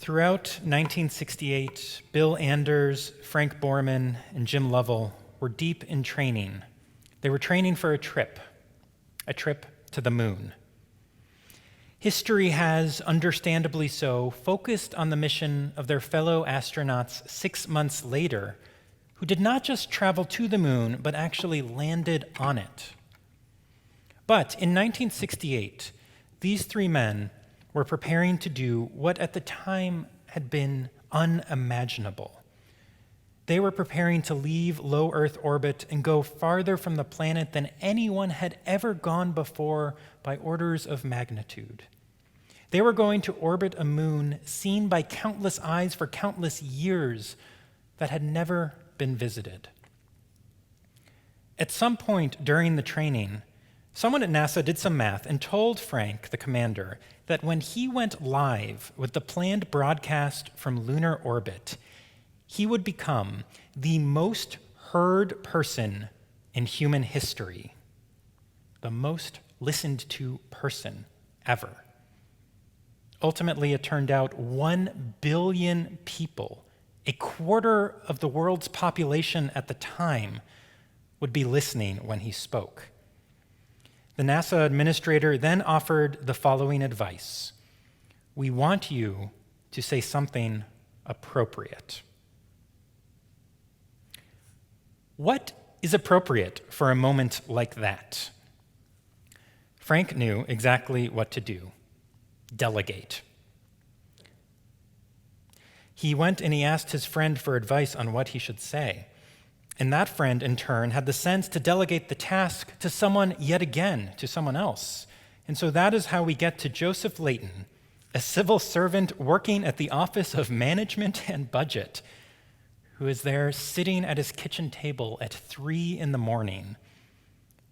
Throughout 1968, Bill Anders, Frank Borman, and Jim Lovell were deep in training. They were training for a trip to the moon. History has, understandably so, focused on the mission of their fellow astronauts 6 months later, who did not just travel to the moon, but actually landed on it. But in 1968, these three men were preparing to do what at the time had been unimaginable. They were preparing to leave low Earth orbit and go farther from the planet than anyone had ever gone before by orders of magnitude. They were going to orbit a moon seen by countless eyes for countless years that had never been visited. At some point during the training, someone at NASA did some math and told Frank, the commander, that when he went live with the planned broadcast from lunar orbit, he would become the most heard person in human history, the most listened to person ever. Ultimately, it turned out 1 billion people, a quarter of the world's population at the time, would be listening when he spoke. The NASA administrator then offered the following advice: "We want you to say something appropriate." What is appropriate for a moment like that? Frank knew exactly what to do: delegate. He went and he asked his friend for advice on what he should say. And that friend, in turn, had the sense to delegate the task to someone yet again, to someone else. And so that is how we get to Joseph Layton, a civil servant working at the Office of Management and Budget, who is there sitting at his kitchen table at 3 a.m,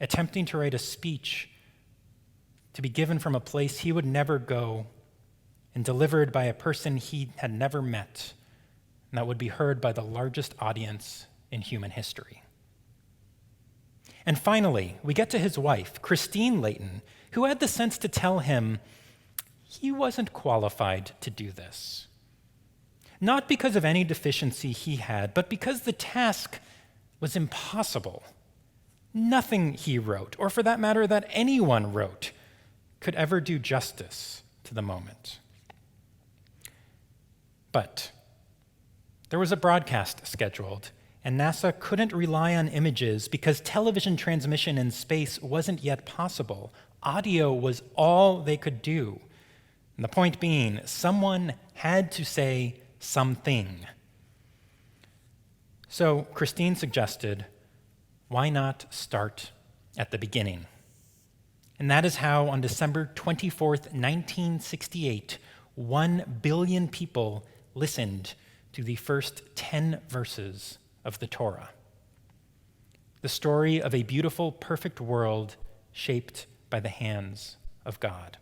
attempting to write a speech to be given from a place he would never go and delivered by a person he had never met, and that would be heard by the largest audience in human history. And finally, we get to his wife, Christine Layton, who had the sense to tell him he wasn't qualified to do this. Not because of any deficiency he had, but because the task was impossible. Nothing he wrote, or for that matter, that anyone wrote, could ever do justice to the moment. But there was a broadcast scheduled, and NASA couldn't rely on images because television transmission in space wasn't yet possible. Audio was all they could do. And the point being, someone had to say something. So Christine suggested, why not start at the beginning? And that is how, on December 24th, 1968, 1 billion people listened to the first 10 verses of the Torah. The story of a beautiful, perfect world shaped by the hands of God.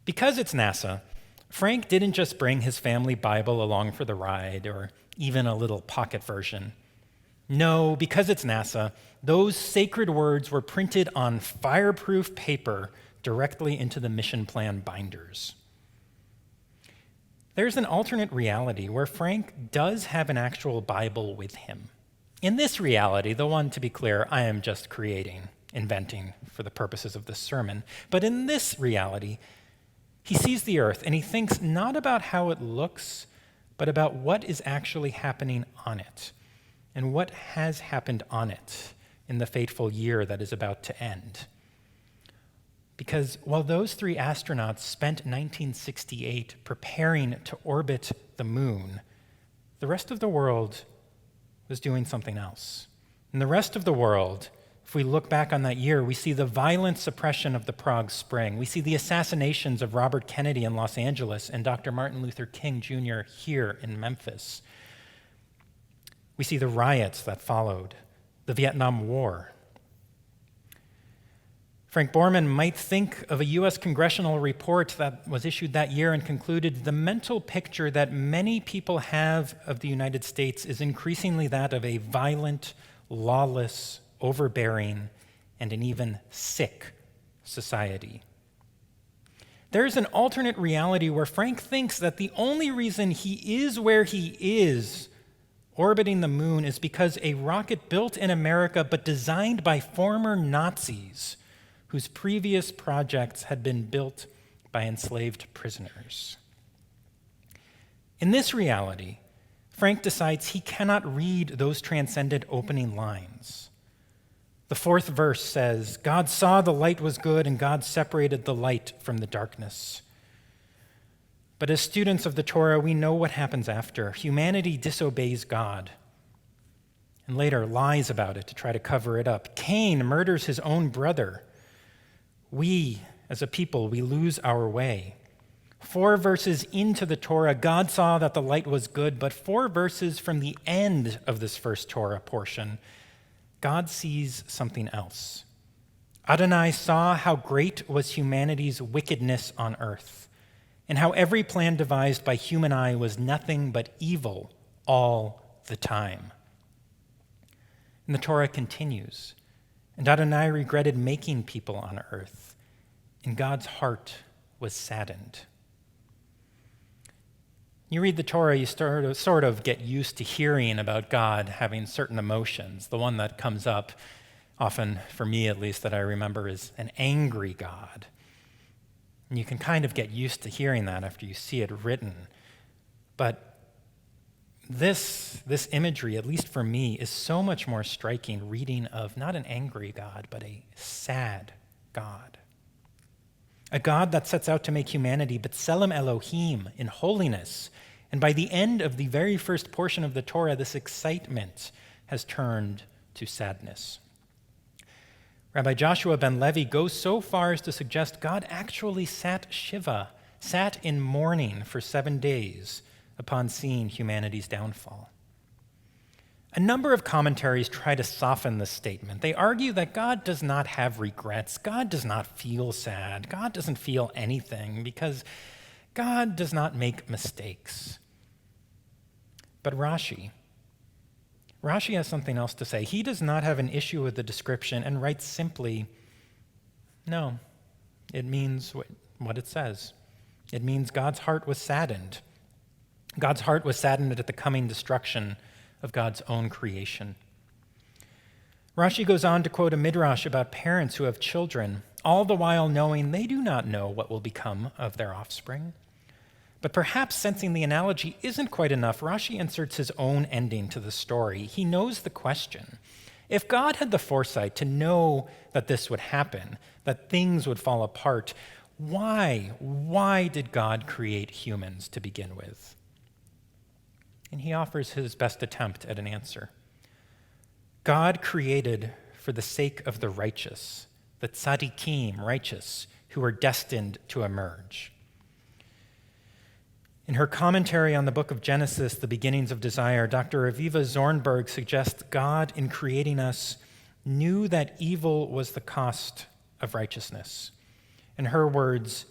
Because it's NASA, Frank didn't just bring his family Bible along for the ride, or even a little pocket version. No, because it's NASA, those sacred words were printed on fireproof paper directly into the mission plan binders. There's an alternate reality where Frank does have an actual Bible with him. In this reality, the one, to be clear, I am just inventing for the purposes of this sermon, but in this reality, he sees the earth and he thinks not about how it looks, but about what is actually happening on it and what has happened on it in the fateful year that is about to end. Because while those three astronauts spent 1968 preparing to orbit the moon, the rest of the world was doing something else. In the rest of the world, if we look back on that year, we see the violent suppression of the Prague Spring. We see the assassinations of Robert Kennedy in Los Angeles and Dr. Martin Luther King Jr. here in Memphis. We see the riots that followed, the Vietnam War. Frank Borman might think of a U.S. congressional report that was issued that year and concluded the mental picture that many people have of the United States is increasingly that of a violent, lawless, overbearing, and an even sick society. there's an alternate reality where Frank thinks that the only reason he is where he is, orbiting the moon, is because a rocket built in America but designed by former Nazis whose previous projects had been built by enslaved prisoners. In this reality, Frank decides he cannot read those transcendent opening lines. The fourth verse says, God saw the light was good, and God separated the light from the darkness. But as students of the Torah, we know what happens after. Humanity disobeys God and later lies about it to try to cover it up. Cain murders his own brother. We, as a people, we lose our way. 4 verses into the Torah, God saw that the light was good, but 4 verses from the end of this first Torah portion, God sees something else. Adonai saw how great was humanity's wickedness on earth, and how every plan devised by human eye was nothing but evil all the time. And the Torah continues, and Adonai regretted making people on earth, and God's heart was saddened. You read the Torah, you sort of get used to hearing about God having certain emotions. The one that comes up, often for me at least, that I remember is an angry God. And you can kind of get used to hearing that after you see it written. But this imagery, at least for me, is so much more striking reading of not an angry God, but a sad God. A God that sets out to make humanity, but B'Tselem Elohim, in holiness. And by the end of the very first portion of the Torah, this excitement has turned to sadness. Rabbi Joshua ben Levi goes so far as to suggest God actually sat in mourning for 7 days upon seeing humanity's downfall. A number of commentaries try to soften this statement. They argue that God does not have regrets. God does not feel sad. God doesn't feel anything because God does not make mistakes. But Rashi has something else to say. He does not have an issue with the description and writes simply, no, it means what it says. It means God's heart was saddened. God's heart was saddened at the coming destruction of God's own creation. Rashi goes on to quote a midrash about parents who have children, all the while knowing they do not know what will become of their offspring. But perhaps sensing the analogy isn't quite enough, Rashi inserts his own ending to the story. He knows the question. If God had the foresight to know that this would happen, that things would fall apart, why did God create humans to begin with? And he offers his best attempt at an answer. God created for the sake of the righteous, the tzaddikim, righteous, who are destined to emerge. In her commentary on the book of Genesis, The Beginnings of Desire, Dr. Aviva Zornberg suggests God, in creating us, knew that evil was the cost of righteousness. In her words,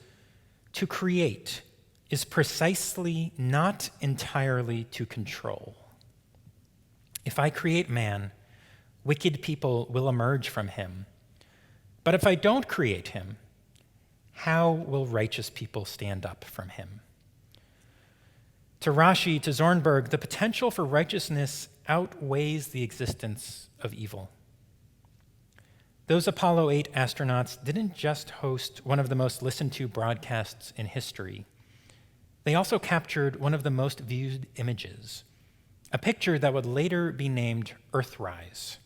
to create is precisely not entirely to control. If I create man, wicked people will emerge from him. But if I don't create him, how will righteous people stand up from him? To Rashi, to Zornberg, the potential for righteousness outweighs the existence of evil. Those Apollo 8 astronauts didn't just host one of the most listened to broadcasts in history. They also captured one of the most viewed images, a picture that would later be named Earthrise.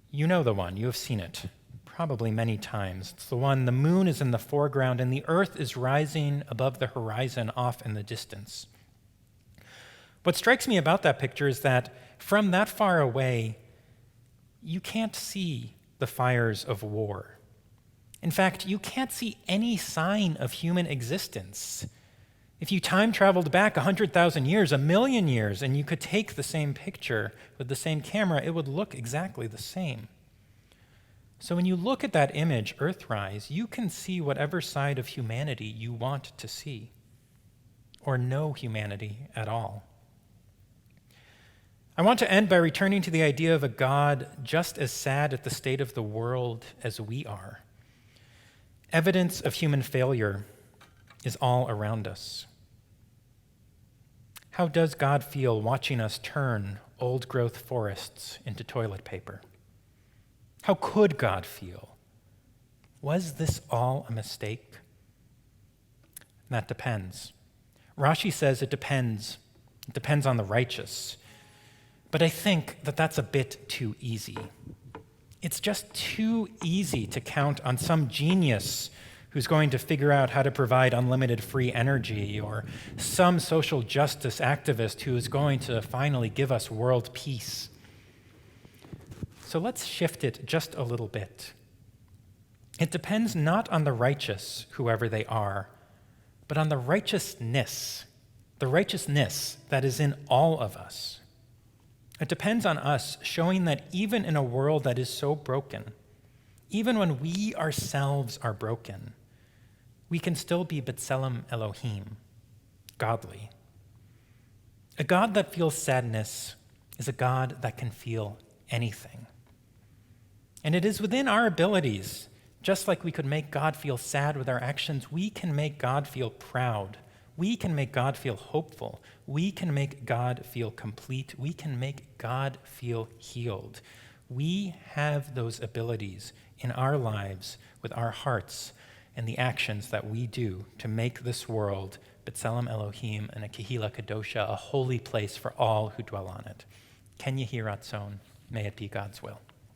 You know the one, you have seen it, probably many times. It's the one, the moon is in the foreground and the earth is rising above the horizon off in the distance. What strikes me about that picture is that from that far away, you can't see the fires of war. In fact, you can't see any sign of human existence. If you time traveled back 100,000 years, 1,000,000 years, and you could take the same picture with the same camera, it would look exactly the same. So when you look at that image, Earthrise, you can see whatever side of humanity you want to see, or no humanity at all. I want to end by returning to the idea of a God just as sad at the state of the world as we are. Evidence of human failure is all around us. How does God feel watching us turn old-growth forests into toilet paper? How could God feel? Was this all a mistake? That depends. Rashi says it depends. It depends on the righteous. But I think that that's a bit too easy. It's just too easy to count on some genius who's going to figure out how to provide unlimited free energy, or some social justice activist who is going to finally give us world peace. So let's shift it just a little bit. It depends not on the righteous, whoever they are, but on the righteousness that is in all of us. It depends on us showing that even in a world that is so broken, even when we ourselves are broken, we can still be B'Tselem Elohim, godly. A God that feels sadness is a God that can feel anything. And it is within our abilities, just like we could make God feel sad with our actions, we can make God feel proud. We can make God feel hopeful. We can make God feel complete. We can make God feel healed. We have those abilities in our lives with our hearts and the actions that we do to make this world B'Tselem Elohim and a Kehila Kadosha, a holy place for all who dwell on it. Ken Yehi Ratzon, may it be God's will.